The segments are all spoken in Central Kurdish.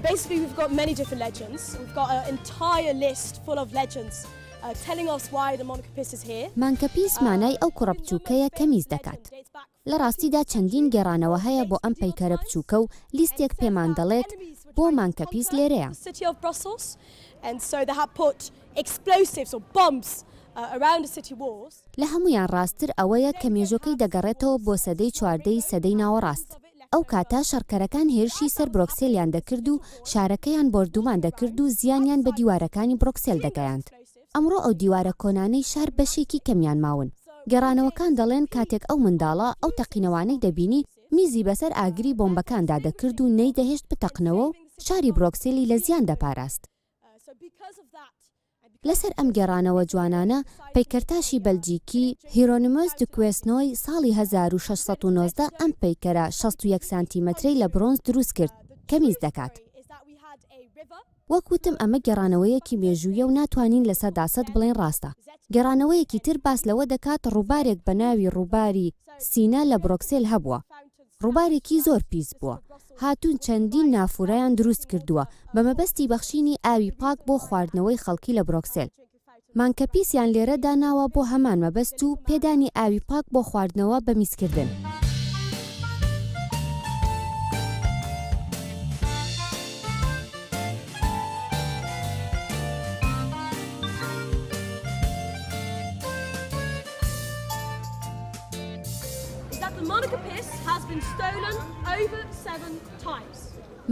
Basically, we've got many different legends. We've got an entire list full of legends telling us why the Monachopis is here. مانکەپیس مانای ئەو کوڕە بچووکەیە کە میز دەکات. لە ڕاستیدا چەندین گێڕانەوە هەیە بۆ ئەم پەیکەرە بچووکە و لیستێک پێمان دەڵێت بۆ مانکەپیس لێرەیە. City of Brussels, and so they have put explosives or bombs around the city walls. لە هەمویان ڕاستتر ئەوەیە کە مێژوەکەی دەگەڕێتەوە بۆ سەدەی چواردەی سەدەی ناوەڕاست. ئەو کاتە شەڕکەرەکان هێرشی سەر برۆکسێلیان دەکرد و شارەکەیان بردومان دەکرد و زیانیان بە دیوارەکانی برۆکسێل دەگەیاند. ئەمڕۆ ئەو دیوارە کۆنانەی شار بەشێکی کەمیان ماون. گەڕانەوەکان دەڵێن کاتێک ئەو منداڵە ئەو تەقینەوانەی دەبینی میزی بەسەر ئاگری بۆمبەکاندا دەکرد و نەی دەهێشت بتەقنەوە و شاری برۆکسێلی لە زیان دەپاراست. لەسەر ئەم گێڕانەوە جوانانە پەیکەرتاشی بەلجیکی هیرۆنیمۆس دوکوێسنۆی ساڵی 1619 ئەم پەیکەرە 61 سانتیمەترەی لە برۆنز دروست کرد کە میز دەکات. وەکوتم ئەمە گێڕانەوەیەکی مێژوویە و ناتوانین لەسەر داسەد بڵێن ڕاستە. گێڕانەوەیەکی تر باس لەوە دەکات ڕووبارێک بە ناوی ڕووباری سینا لە برۆکسێل هەبووە. ڕووبارێکی زۆر پیس بووە. هاتوون چەندین نافورەیان دروست کردووە بە مەبەستی بەخشینی ئاوی پاک بۆ خواردنەوەی خەڵکی لە برۆکسێل. مانکەپیسیان لێرە داناوە بۆ هەمان مەبەست و پێدانی ئاوی پاک بۆ خواردنەوە بە میزکردن.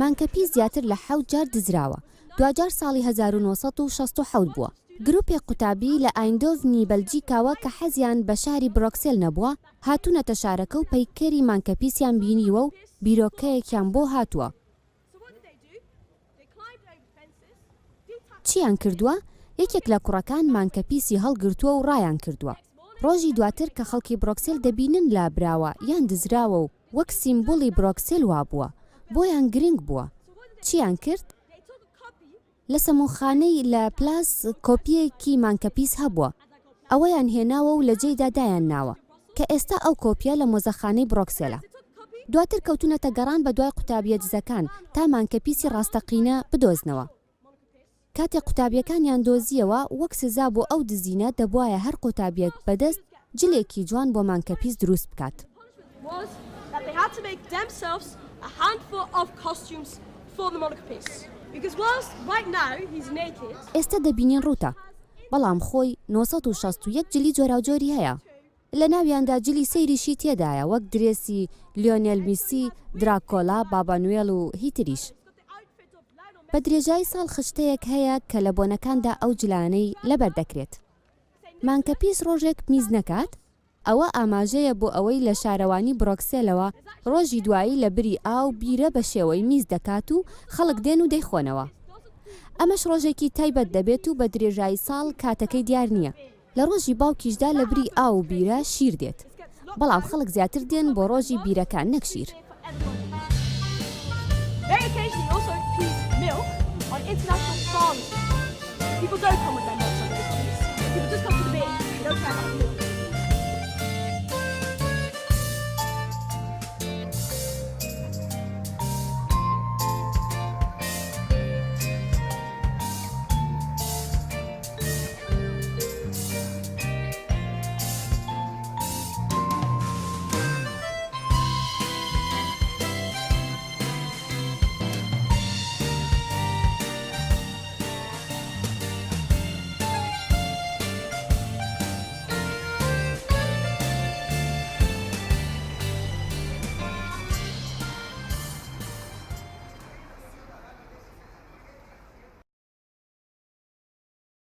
مانکەپیس زیاتر لە 7 جار دزراوە. دوجار ساڵی 1967 بووە. گروپێک قوتابی لە ئایندۆڤنی بەلجیکاوە کە حەزیان بە شاری برۆکسێل نەبووە هاتوونەتە شارەکە و پەیکەری مانکەپیسیان بینیوە و بیرۆکەیەکیان بۆ هاتووە. چیان کردووە؟ یەکێک لە کوڕەکان مانکەپیسی هەڵگرتووە و ڕایان کردووە. ڕۆژی دواتر کە خەڵکی برۆکسێل دەبینن لابراوە یان دزراوە و وەک سیمبۆلی برۆکسێل وابووە بۆیان گرنگ بووە. چیان کرد؟ لە سەموخانەی لە پلاس کۆپیەکی مانکەپیس هەبووە. ئەوەیان هێناوە و لە جێیدا دایان ناوە کە ئێستا ئەو کۆپیە لە مۆزەخانەی برۆکسێلە. دواتر کەوتونەتە گەڕان بە دوای قوتابیە دزەکان تا مانکەپیسی ڕاستەقینە بدۆزنەوە. کاتێک قوتابیەکانیان دۆزیەوە وەک سزا بۆ ئەو دزینە دەبوایە هەر قوتابیەک بەدەست جلێکی جوان بۆ مانکەپیس دروست بکات. ئێستا دەبینین ڕوتە، بەڵام خۆی 961 جلی جۆراوجۆری هەیە. لە ناویاندا جلی سەیریشی تێدایە وەک درێسی لیۆنێل میسی، دراکۆلا، بابانوێڵ و هیتریش. بە درێژای ساڵ خشتەیەک هەیە کە لە بۆنەکاندا ئەو جلانەی لەبەر دەکرێت. مانکەپیس ڕۆژێک میز نەکات، ئەوە ئاماژەیە بۆ ئەوەی لە شارەوانی برۆکسێلەوە ڕۆژی دوایی لە بری ئاو بیرە بە شێوەی میز دەکات و خەڵک دێن و دەیخۆنەوە. ئەمەش ڕۆژێکی تایبەت دەبێت و بە درێژایی ساڵ کاتەکەی دیار نییە. لە ڕۆژی باوکیشدا لە بری ئاو و بیرە شیر دێت، بەڵام خەڵک زیاتر دێن بۆ ڕۆژی بیرەکان نەک شیر. On international farms, people don't come with their milk on those days. People just come to the beach, they don't care about the